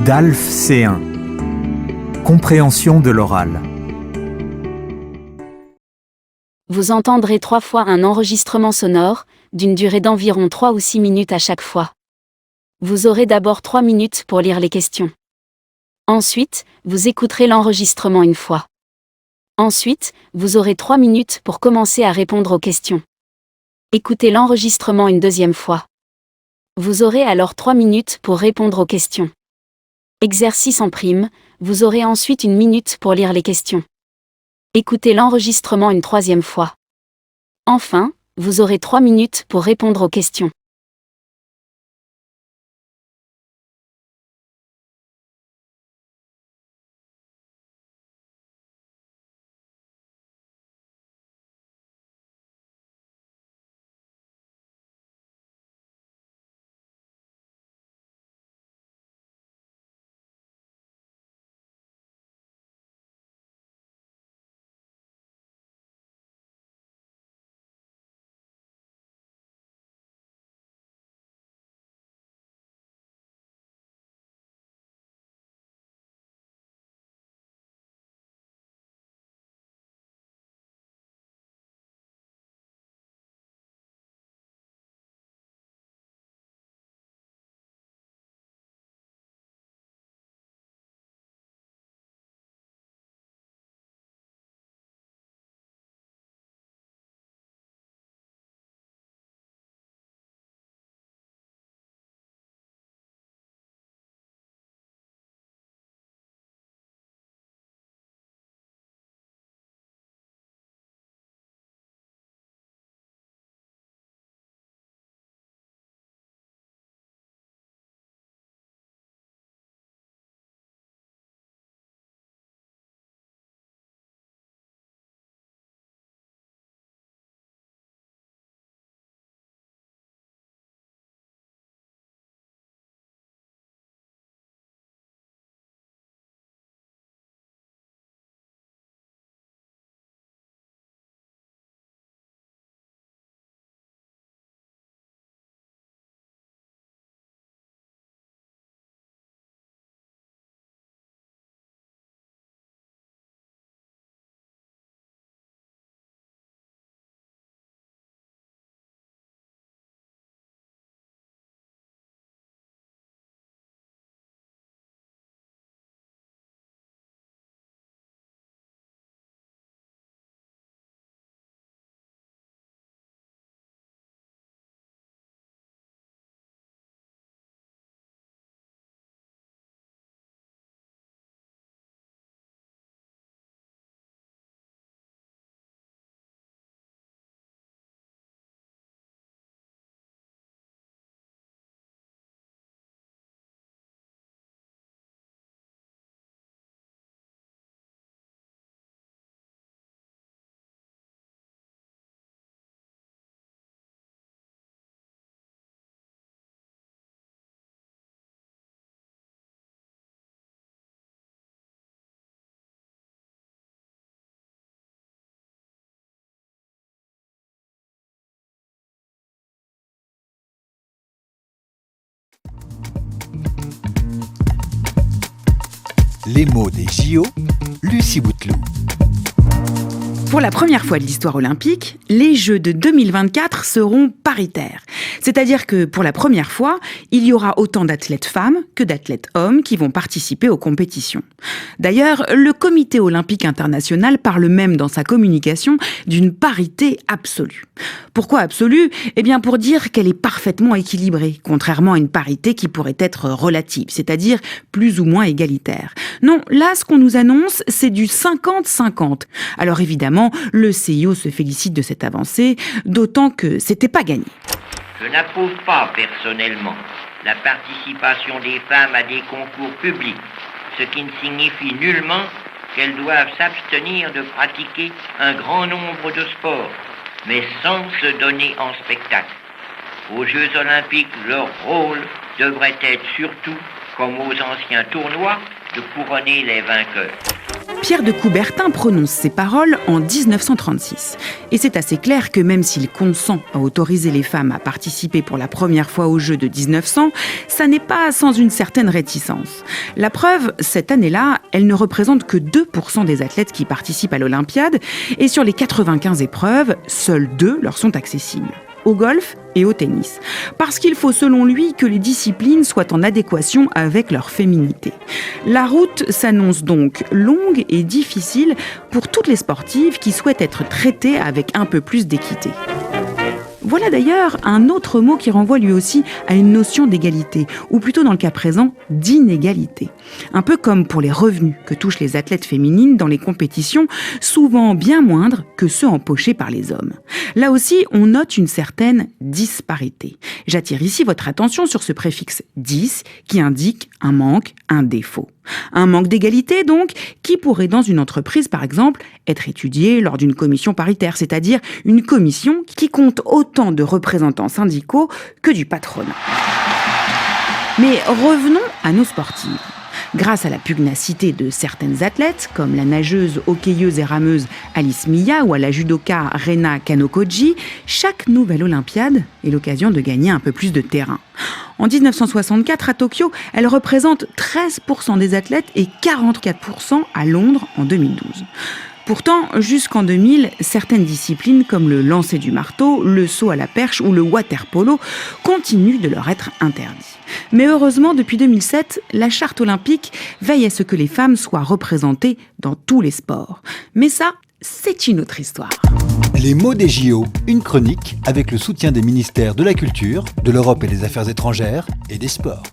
DALF C1. Compréhension de l'oral. Vous entendrez 3 fois un enregistrement sonore, d'une durée d'environ 3 ou 6 minutes à chaque fois. Vous aurez d'abord 3 minutes pour lire les questions. Ensuite, vous écouterez l'enregistrement une fois. Ensuite, vous aurez 3 minutes pour commencer à répondre aux questions. Écoutez l'enregistrement une deuxième fois. Vous aurez alors 3 minutes pour répondre aux questions. Exercice en prime, vous aurez ensuite 1 minute pour lire les questions. Écoutez l'enregistrement une troisième fois. Enfin, vous aurez 3 minutes pour répondre aux questions. Les mots des JO, Lucie Bouteloup. Pour la première fois de l'histoire olympique, les Jeux de 2024 seront paritaires. C'est-à-dire que pour la première fois, il y aura autant d'athlètes femmes que d'athlètes hommes qui vont participer aux compétitions. D'ailleurs, le Comité olympique international parle même dans sa communication d'une parité absolue. Pourquoi absolue ? Eh bien pour dire qu'elle est parfaitement équilibrée, contrairement à une parité qui pourrait être relative, c'est-à-dire plus ou moins égalitaire. Non, là ce qu'on nous annonce, c'est du 50-50. Alors évidemment, le CIO se félicite de cette avancée, d'autant que c'était pas gagné. Je n'approuve pas personnellement la participation des femmes à des concours publics, ce qui ne signifie nullement qu'elles doivent s'abstenir de pratiquer un grand nombre de sports, mais sans se donner en spectacle. Aux Jeux olympiques, leur rôle devrait être surtout, comme aux anciens tournois, de couronner les vainqueurs. Pierre de Coubertin prononce ces paroles en 1936. Et c'est assez clair que même s'il consent à autoriser les femmes à participer pour la première fois aux Jeux de 1900, ça n'est pas sans une certaine réticence. La preuve, cette année-là, elle ne représente que 2% des athlètes qui participent à l'Olympiade, et sur les 95 épreuves, seules 2 leur sont accessibles. Au golf et au tennis. Parce qu'il faut selon lui que les disciplines soient en adéquation avec leur féminité. La route s'annonce donc longue et difficile pour toutes les sportives qui souhaitent être traitées avec un peu plus d'équité. Voilà d'ailleurs un autre mot qui renvoie lui aussi à une notion d'égalité, ou plutôt dans le cas présent, d'inégalité. Un peu comme pour les revenus que touchent les athlètes féminines dans les compétitions, souvent bien moindres que ceux empochés par les hommes. Là aussi, on note une certaine disparité. J'attire ici votre attention sur ce préfixe « dis » qui indique un manque, un défaut. Un manque d'égalité, donc, qui pourrait, dans une entreprise, par exemple, être étudié lors d'une commission paritaire, c'est-à-dire une commission qui compte autant de représentants syndicaux que du patronat. Mais revenons à nos sportives. Grâce à la pugnacité de certaines athlètes, comme la nageuse, hockeyeuse et rameuse Alice Mia ou à la judoka Rena Kanokoji, chaque nouvelle Olympiade est l'occasion de gagner un peu plus de terrain. En 1964, à Tokyo, elle représente 13% des athlètes et 44% à Londres en 2012. Pourtant, jusqu'en 2000, certaines disciplines comme le lancer du marteau, le saut à la perche ou le water-polo continuent de leur être interdits. Mais heureusement, depuis 2007, la charte olympique veille à ce que les femmes soient représentées dans tous les sports. Mais ça, c'est une autre histoire. Les mots des JO, une chronique avec le soutien des ministères de la Culture, de l'Europe et des Affaires étrangères et des Sports.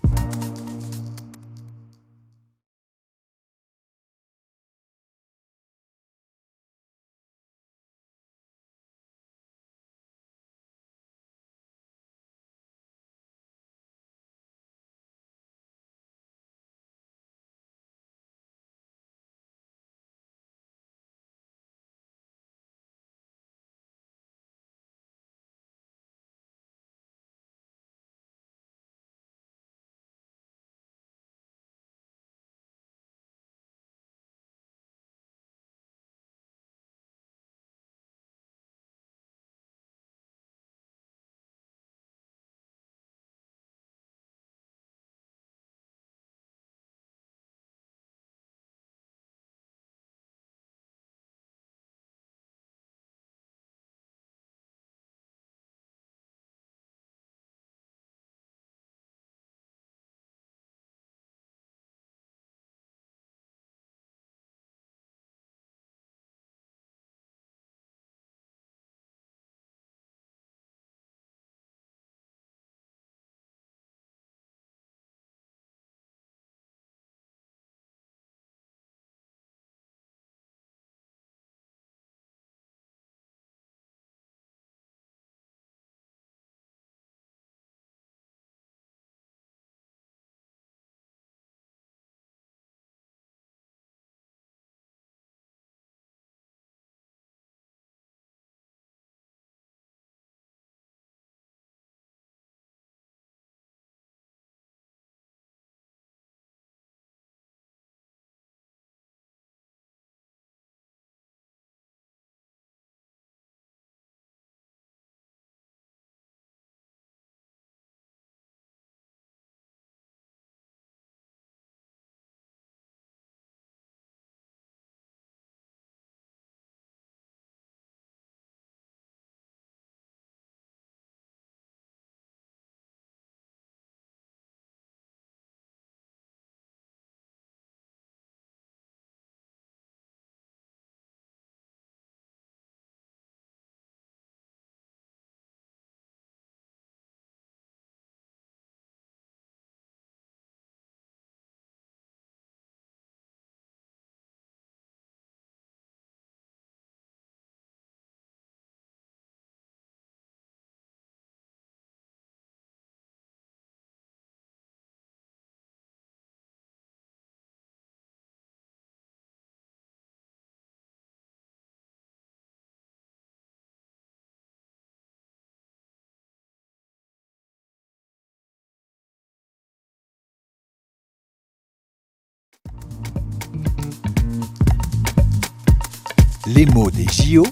Les mots des JO,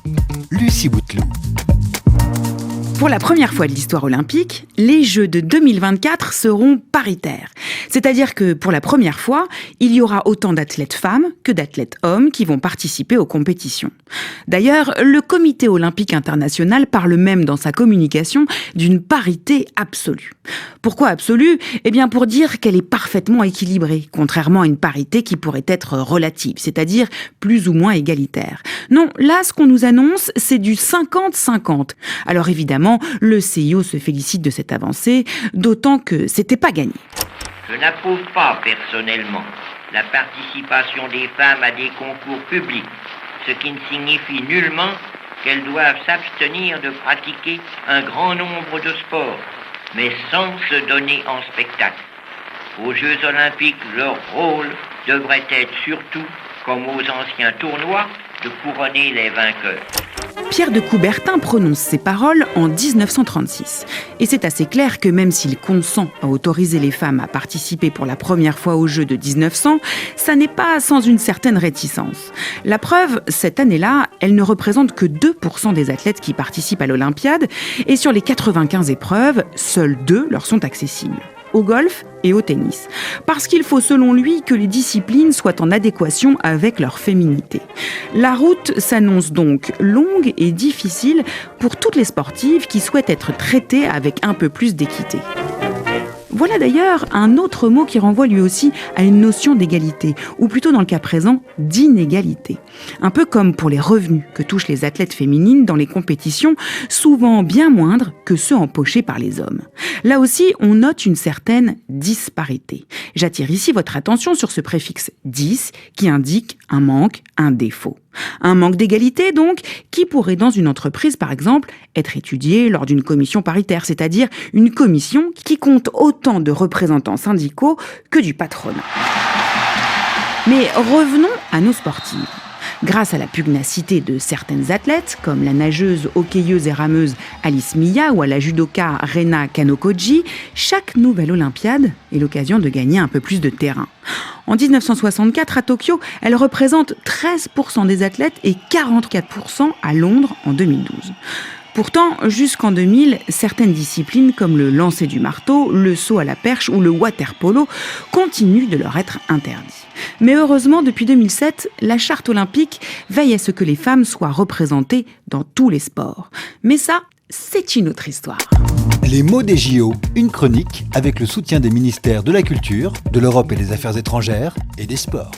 Lucie Bouteloup. Pour la première fois de l'histoire olympique, les Jeux de 2024 seront paritaires. C'est-à-dire que pour la première fois, il y aura autant d'athlètes femmes que d'athlètes hommes qui vont participer aux compétitions. D'ailleurs, le Comité olympique international parle même dans sa communication d'une parité absolue. Pourquoi absolue ? Eh bien pour dire qu'elle est parfaitement équilibrée, contrairement à une parité qui pourrait être relative, c'est-à-dire plus ou moins égalitaire. Non, là ce qu'on nous annonce, c'est du 50-50. Alors évidemment, le CIO se félicite de cette avancée, d'autant que c'était pas gagné. Je n'approuve pas personnellement la participation des femmes à des concours publics, ce qui ne signifie nullement qu'elles doivent s'abstenir de pratiquer un grand nombre de sports, mais sans se donner en spectacle. Aux Jeux olympiques, leur rôle devrait être surtout, comme aux anciens tournois, de couronner les vainqueurs. Pierre de Coubertin prononce ces paroles en 1936. Et c'est assez clair que même s'il consent à autoriser les femmes à participer pour la première fois aux Jeux de 1900, ça n'est pas sans une certaine réticence. La preuve, cette année-là, elle ne représente que 2% des athlètes qui participent à l'Olympiade, et sur les 95 épreuves, seules 2 leur sont accessibles. Au golf et au tennis. Parce qu'il faut selon lui que les disciplines soient en adéquation avec leur féminité. La route s'annonce donc longue et difficile pour toutes les sportives qui souhaitent être traitées avec un peu plus d'équité. Voilà d'ailleurs un autre mot qui renvoie lui aussi à une notion d'égalité, ou plutôt dans le cas présent, d'inégalité. Un peu comme pour les revenus que touchent les athlètes féminines dans les compétitions, souvent bien moindres que ceux empochés par les hommes. Là aussi, on note une certaine disparité. J'attire ici votre attention sur ce préfixe « dis » qui indique un manque, un défaut. Un manque d'égalité, donc, qui pourrait, dans une entreprise, par exemple, être étudié lors d'une commission paritaire, c'est-à-dire une commission qui compte autant de représentants syndicaux que du patronat. Mais revenons à nos sportives. Grâce à la pugnacité de certaines athlètes, comme la nageuse, hockeyeuse et rameuse Alice Mia ou à la judoka Rena Kanokoji, chaque nouvelle Olympiade est l'occasion de gagner un peu plus de terrain. En 1964, à Tokyo, elle représente 13% des athlètes et 44% à Londres en 2012. Pourtant, jusqu'en 2000, certaines disciplines comme le lancer du marteau, le saut à la perche ou le water-polo continuent de leur être interdits. Mais heureusement, depuis 2007, la charte olympique veille à ce que les femmes soient représentées dans tous les sports. Mais ça, c'est une autre histoire. Les mots des JO, une chronique avec le soutien des ministères de la Culture, de l'Europe et des Affaires étrangères et des Sports.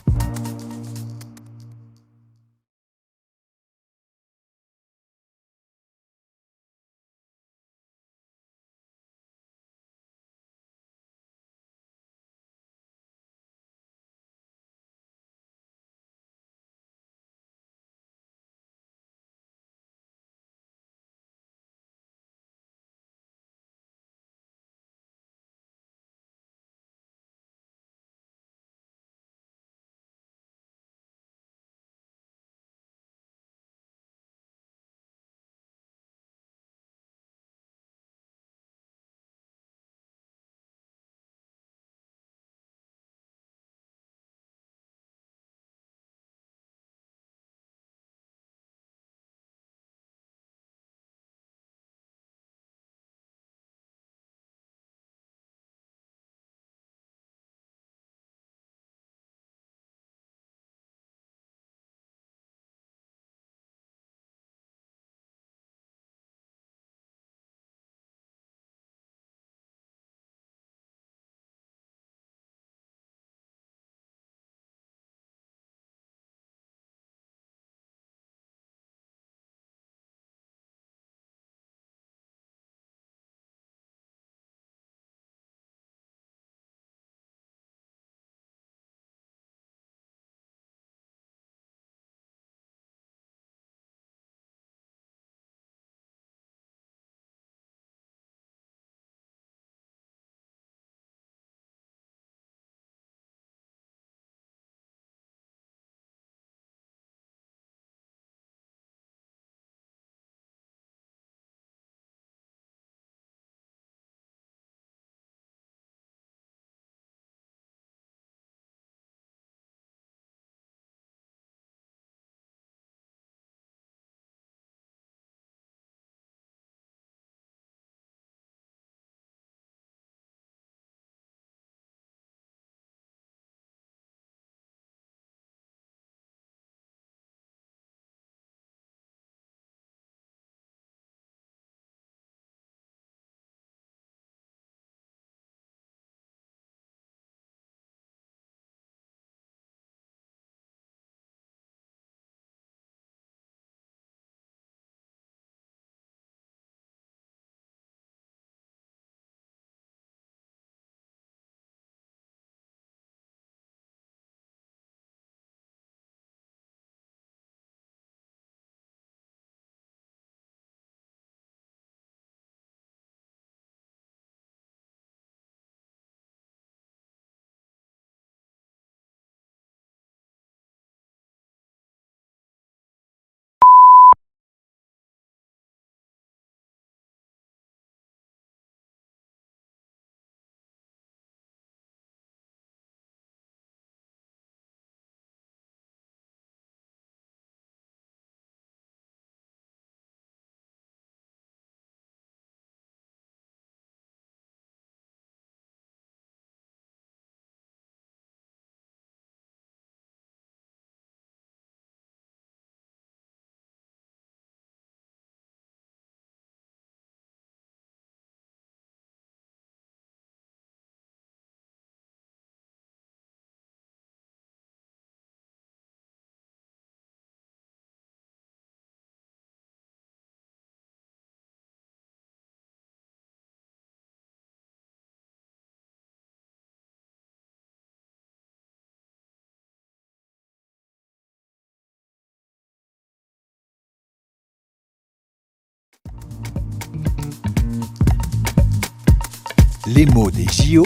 Les mots des JO,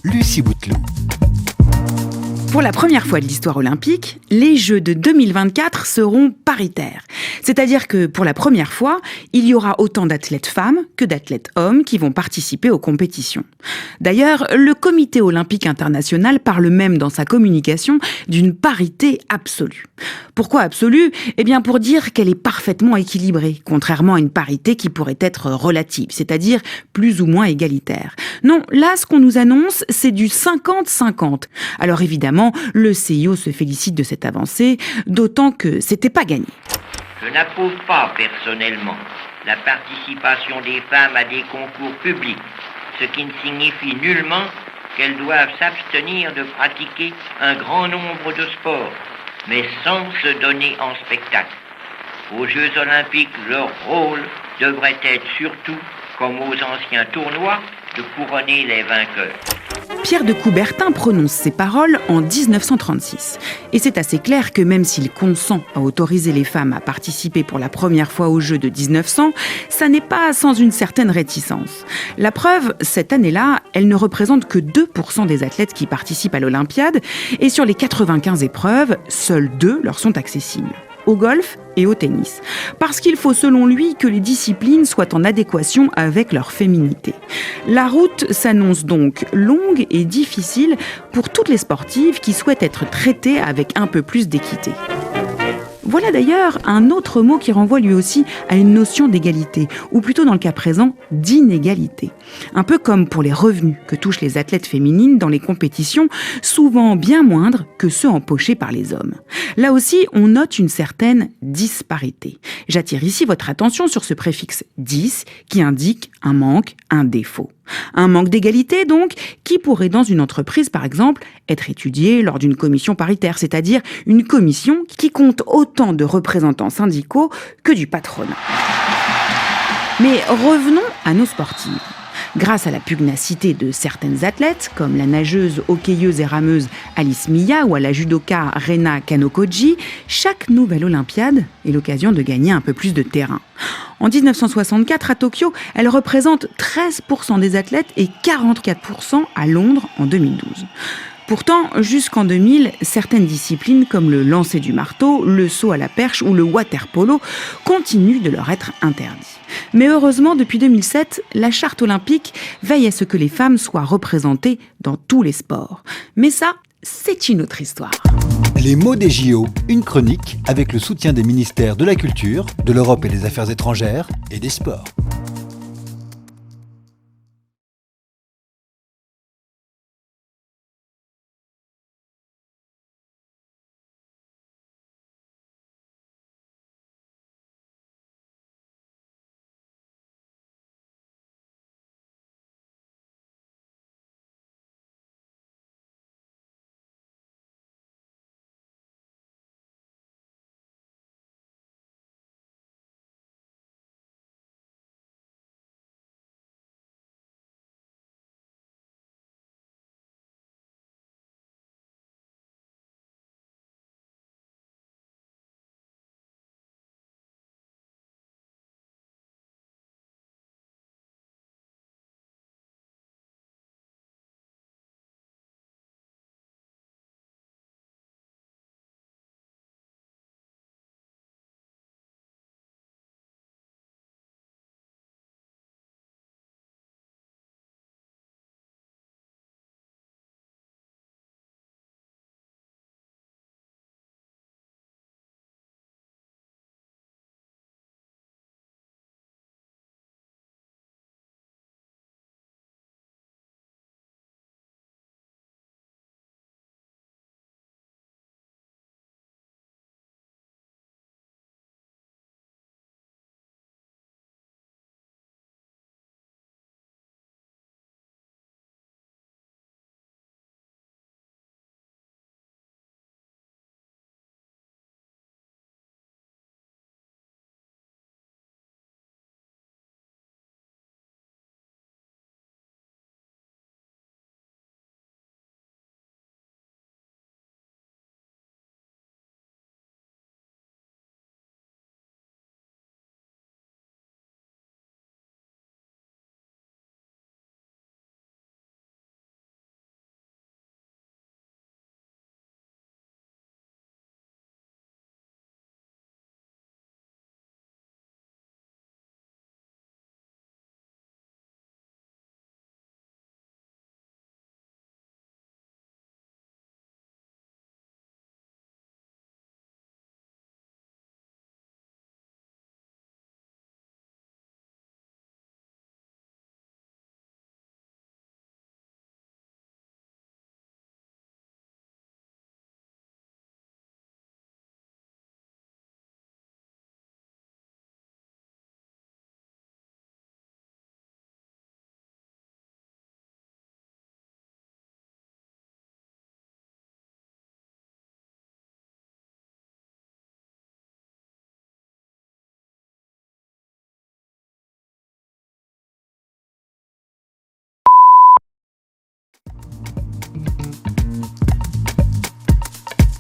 Lucie Bouteloup. Pour la première fois de l'histoire olympique, les Jeux de 2024 seront paritaires. C'est-à-dire que pour la première fois, il y aura autant d'athlètes femmes que d'athlètes hommes qui vont participer aux compétitions. D'ailleurs, le Comité olympique international parle même dans sa communication d'une parité absolue. Pourquoi absolue ? Eh bien pour dire qu'elle est parfaitement équilibrée, contrairement à une parité qui pourrait être relative, c'est-à-dire plus ou moins égalitaire. Non, là ce qu'on nous annonce, c'est du 50-50. Alors évidemment, le CIO se félicite de cette avancée, d'autant que c'était pas gagné. Je n'approuve pas personnellement la participation des femmes à des concours publics, ce qui ne signifie nullement qu'elles doivent s'abstenir de pratiquer un grand nombre de sports, mais sans se donner en spectacle. Aux Jeux olympiques, leur rôle devrait être surtout, comme aux anciens tournois, de couronner les vainqueurs. Pierre de Coubertin prononce ces paroles en 1936. Et c'est assez clair que même s'il consent à autoriser les femmes à participer pour la première fois aux Jeux de 1900, ça n'est pas sans une certaine réticence. La preuve, cette année-là, elle ne représente que 2% des athlètes qui participent à l'Olympiade, et sur les 95 épreuves, seules 2 leur sont accessibles. Au golf et au tennis. Parce qu'il faut selon lui que les disciplines soient en adéquation avec leur féminité. La route s'annonce donc longue et difficile pour toutes les sportives qui souhaitent être traitées avec un peu plus d'équité. Voilà d'ailleurs un autre mot qui renvoie lui aussi à une notion d'égalité, ou plutôt dans le cas présent, d'inégalité. Un peu comme pour les revenus que touchent les athlètes féminines dans les compétitions, souvent bien moindres que ceux empochés par les hommes. Là aussi, on note une certaine disparité. J'attire ici votre attention sur ce préfixe « dis » qui indique un manque, un défaut. Un manque d'égalité, donc, qui pourrait, dans une entreprise, par exemple, être étudié lors d'une commission paritaire, c'est-à-dire une commission qui compte autant de représentants syndicaux que du patronat. Mais revenons à nos sportives. Grâce à la pugnacité de certaines athlètes, comme la nageuse, hockeyeuse et rameuse Alice Mia ou à la judoka Rena Kanokoji, chaque nouvelle Olympiade est l'occasion de gagner un peu plus de terrain. En 1964, à Tokyo, elle représente 13% des athlètes et 44% à Londres en 2012. Pourtant, jusqu'en 2000, certaines disciplines comme le lancer du marteau, le saut à la perche ou le water-polo continuent de leur être interdits. Mais heureusement, depuis 2007, la charte olympique veille à ce que les femmes soient représentées dans tous les sports. Mais ça, c'est une autre histoire. Les mots des JO, une chronique avec le soutien des ministères de la Culture, de l'Europe et des Affaires étrangères et des Sports.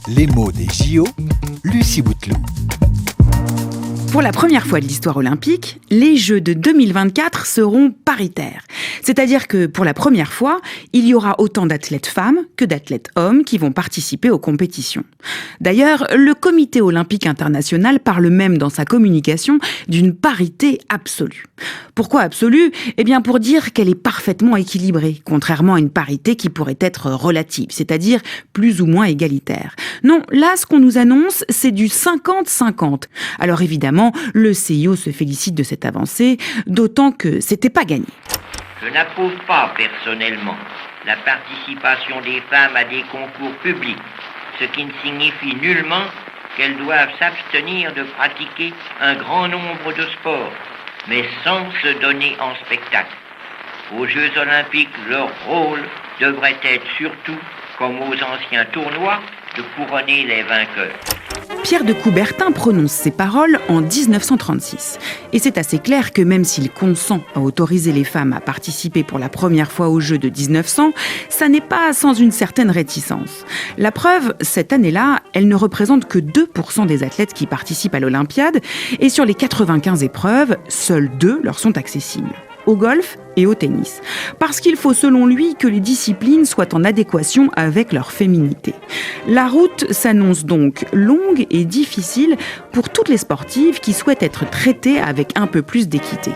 Les mots des JO, Lucie Bouteloup. Pour la première fois de l'histoire olympique, les Jeux de 2024 seront paritaires. C'est-à-dire que pour la première fois, il y aura autant d'athlètes femmes que d'athlètes hommes qui vont participer aux compétitions. D'ailleurs, le Comité olympique international parle même dans sa communication d'une parité absolue. Pourquoi absolue ? Eh bien pour dire qu'elle est parfaitement équilibrée, contrairement à une parité qui pourrait être relative, c'est-à-dire plus ou moins égalitaire. Non, là ce qu'on nous annonce, c'est du 50-50. Alors évidemment, le CIO se félicite de cette avancée, d'autant que c'était pas gagné. Je n'approuve pas personnellement la participation des femmes à des concours publics, ce qui ne signifie nullement qu'elles doivent s'abstenir de pratiquer un grand nombre de sports, mais sans se donner en spectacle. Aux Jeux olympiques, leur rôle devrait être surtout, comme aux anciens tournois, de couronner les vainqueurs. Pierre de Coubertin prononce ces paroles en 1936. Et c'est assez clair que même s'il consent à autoriser les femmes à participer pour la première fois aux Jeux de 1900, ça n'est pas sans une certaine réticence. La preuve, cette année-là, elle ne représente que 2% des athlètes qui participent à l'Olympiade, et sur les 95 épreuves, seules 2 leur sont accessibles. Au golf et au tennis. Parce qu'il faut selon lui que les disciplines soient en adéquation avec leur féminité. La route s'annonce donc longue et difficile pour toutes les sportives qui souhaitent être traitées avec un peu plus d'équité.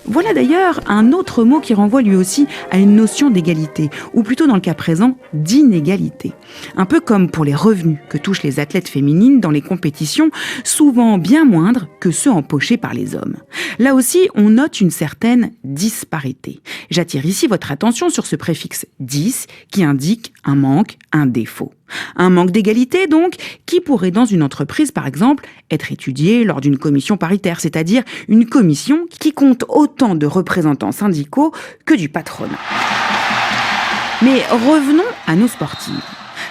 Voilà d'ailleurs un autre mot qui renvoie lui aussi à une notion d'égalité, ou plutôt dans le cas présent, d'inégalité. Un peu comme pour les revenus que touchent les athlètes féminines dans les compétitions, souvent bien moindres que ceux empochés par les hommes. Là aussi, on note une certaine disparité. J'attire ici votre attention sur ce préfixe « dis » qui indique un manque, un défaut. Un manque d'égalité, donc, qui pourrait, dans une entreprise, par exemple, être étudié lors d'une commission paritaire, c'est-à-dire une commission qui compte autant de représentants syndicaux que du patronat. Mais revenons à nos sportives.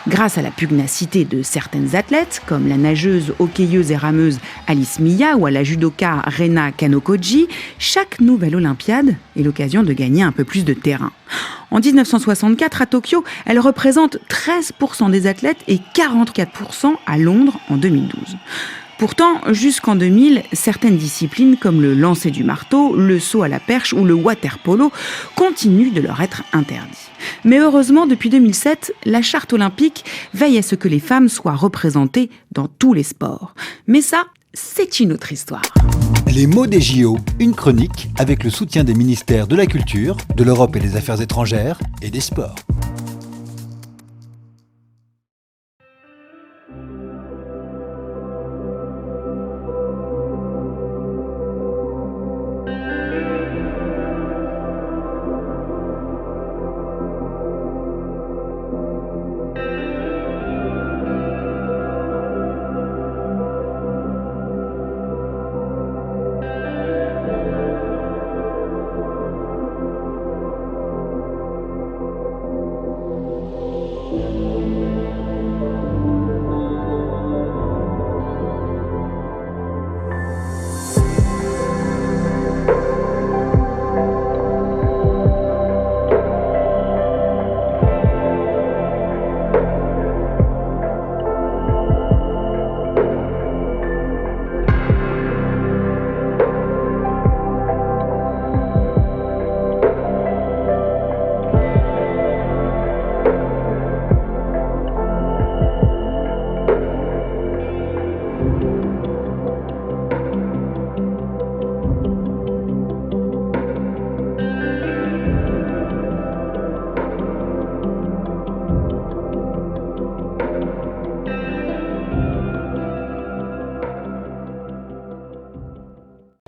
Grâce à la pugnacité de certaines athlètes, comme la nageuse, hockeyeuse et rameuse Alice Mia ou à la judoka Rena Kanokoji, chaque nouvelle Olympiade est l'occasion de gagner un peu plus de terrain. En 1964, à Tokyo, elle représente 13% des athlètes et 44% à Londres en 2012. Pourtant, jusqu'en 2000, certaines disciplines comme le lancer du marteau, le saut à la perche ou le water-polo continuent de leur être interdits. Mais heureusement, depuis 2007, la charte olympique veille à ce que les femmes soient représentées dans tous les sports. Mais ça, c'est une autre histoire. Les mots des JO, une chronique avec le soutien des ministères de la Culture, de l'Europe et des Affaires étrangères et des Sports.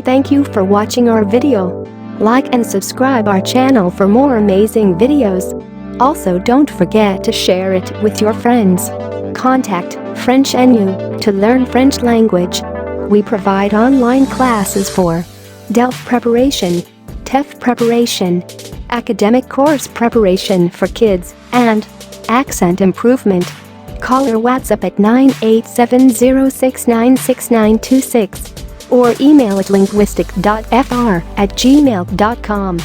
Thank you for watching our video. Like and subscribe our channel for more amazing videos. Also don't forget to share it with your friends. Contact French NU to learn French language. We provide online classes for DELF preparation, TEF preparation, academic course preparation for kids, and accent improvement. Call or WhatsApp at 98706966926 or email at linguistic.fr@gmail.com.